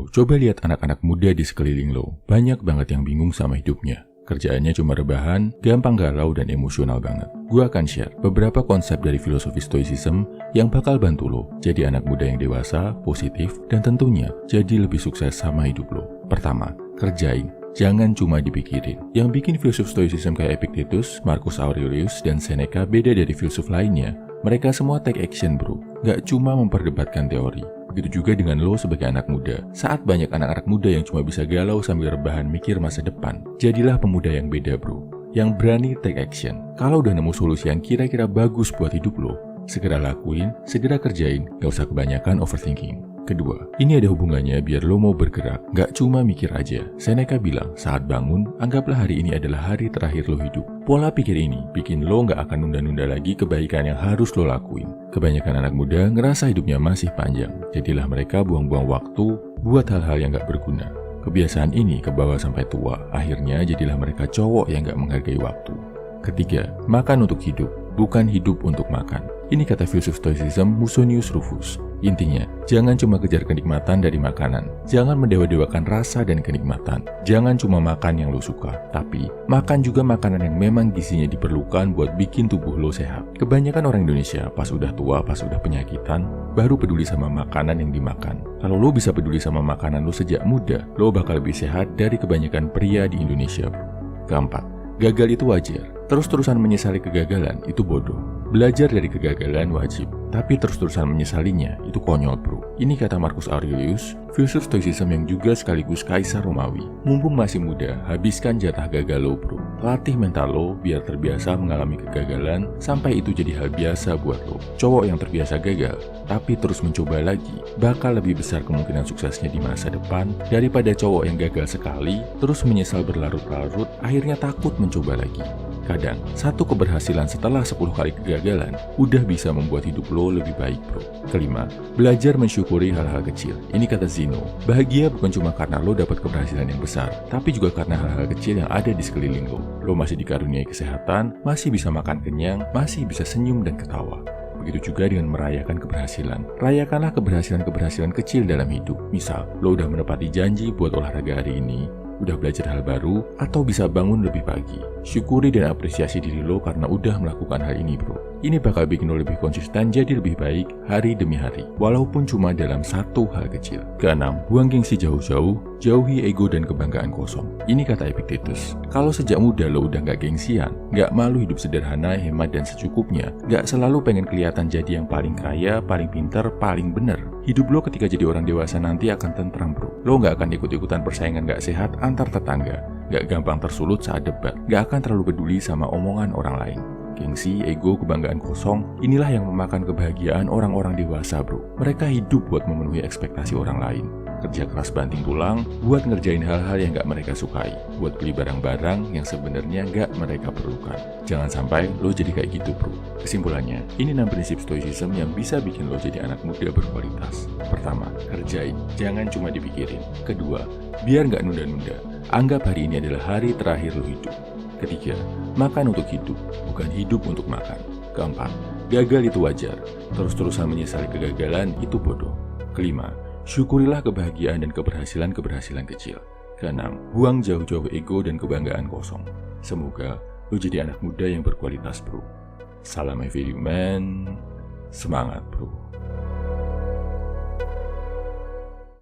Bro, coba lihat anak-anak muda di sekeliling lo. Banyak banget yang bingung sama hidupnya. Kerjaannya cuma rebahan, gampang galau dan emosional banget. Gue akan share beberapa konsep dari filosofi Stoicism yang bakal bantu lo jadi anak muda yang dewasa, positif, dan tentunya jadi lebih sukses sama hidup lo. Pertama, kerjain. Jangan cuma dipikirin. Yang bikin filsuf Stoicism kayak Epictetus, Marcus Aurelius, dan Seneca beda dari filsuf lainnya. Mereka semua take action bro, gak cuma memperdebatkan teori. Begitu juga dengan lo sebagai anak muda. Saat banyak anak-anak muda yang cuma bisa galau sambil rebahan mikir masa depan, jadilah pemuda yang beda bro, yang berani take action. Kalau udah nemu solusi yang kira-kira bagus buat hidup lo, segera lakuin, segera kerjain, gak usah kebanyakan overthinking. Kedua, ini ada hubungannya biar lo mau bergerak, gak cuma mikir aja. Seneca bilang, saat bangun, anggaplah hari ini adalah hari terakhir lo hidup. Pola pikir ini bikin lo gak akan nunda-nunda lagi kebaikan yang harus lo lakuin. Kebanyakan anak muda ngerasa hidupnya masih panjang, jadilah mereka buang-buang waktu buat hal-hal yang gak berguna. Kebiasaan ini kebawa sampai tua, akhirnya jadilah mereka cowok yang gak menghargai waktu. Ketiga, makan untuk hidup, bukan hidup untuk makan. Ini kata filsuf Stoicism Musonius Rufus. Intinya, jangan cuma kejar kenikmatan dari makanan. Jangan mendewa-dewakan rasa dan kenikmatan. Jangan cuma makan yang lo suka, tapi makan juga makanan yang memang gizinya diperlukan buat bikin tubuh lo sehat. Kebanyakan orang Indonesia pas udah tua, pas udah penyakitan, baru peduli sama makanan yang dimakan. Kalau lo bisa peduli sama makanan lo sejak muda, lo bakal lebih sehat dari kebanyakan pria di Indonesia. Keempat, gagal itu wajar. Terus-terusan menyesali kegagalan itu bodoh. Belajar dari kegagalan wajib, tapi terus-terusan menyesalinya itu konyol bro. Ini kata Marcus Aurelius, filsuf Stoicism yang juga sekaligus kaisar Romawi. Mumpung masih muda, habiskan jatah gagal lo bro. Latih mental lo biar terbiasa mengalami kegagalan sampai itu jadi hal biasa buat lo. Cowok yang terbiasa gagal, tapi terus mencoba lagi, bakal lebih besar kemungkinan suksesnya di masa depan daripada cowok yang gagal sekali, terus menyesal berlarut-larut, akhirnya takut mencoba lagi. Kadang, satu keberhasilan setelah 10 kali kegagalan udah bisa membuat hidup lo lebih baik bro. Kelima, belajar mensyukuri hal-hal kecil. Ini kata Zeno, bahagia bukan cuma karena lo dapat keberhasilan yang besar, tapi juga karena hal-hal kecil yang ada di sekeliling lo. Lo masih dikaruniai kesehatan, masih bisa makan kenyang, masih bisa senyum dan ketawa. Begitu juga dengan merayakan keberhasilan. Rayakanlah keberhasilan-keberhasilan kecil dalam hidup. Misal, lo udah menepati janji buat olahraga hari ini, udah belajar hal baru, atau bisa bangun lebih pagi. Syukuri dan apresiasi diri lo karena udah melakukan hal ini bro. Ini bakal bikin lo lebih konsisten jadi lebih baik hari demi hari, walaupun cuma dalam satu hal kecil. Keenam, buang gengsi jauh-jauh, jauhi ego dan kebanggaan kosong. Ini kata Epictetus. Kalau sejak muda lo udah gak gengsian, gak malu hidup sederhana, hemat dan secukupnya, gak selalu pengen kelihatan jadi yang paling kaya, paling pintar, paling bener, hidup lo ketika jadi orang dewasa nanti akan tentram bro. Lo gak akan ikut-ikutan persaingan gak sehat antar tetangga, gak gampang tersulut saat debat, gak akan terlalu peduli sama omongan orang lain. Gengsi, ego, kebanggaan kosong, inilah yang memakan kebahagiaan orang-orang dewasa bro. Mereka hidup buat memenuhi ekspektasi orang lain, kerja keras banting tulang buat ngerjain hal-hal yang gak mereka sukai, buat beli barang-barang yang sebenarnya gak mereka perlukan. Jangan sampai lo jadi kayak gitu bro. Kesimpulannya, ini 6 prinsip Stoicism yang bisa bikin lo jadi anak muda berkualitas. Pertama, kerjain, jangan cuma dipikirin. Kedua, biar gak nunda-nunda, anggap hari ini adalah hari terakhir lo hidup. Ketiga, makan untuk hidup, bukan hidup untuk makan. Keempat, gagal itu wajar. Terus-terusan menyesali kegagalan itu bodoh. Kelima, syukurilah kebahagiaan dan keberhasilan-keberhasilan kecil. Keenam, buang jauh-jauh ego dan kebanggaan kosong. Semoga lo jadi anak muda yang berkualitas bro. Salam every man, semangat bro.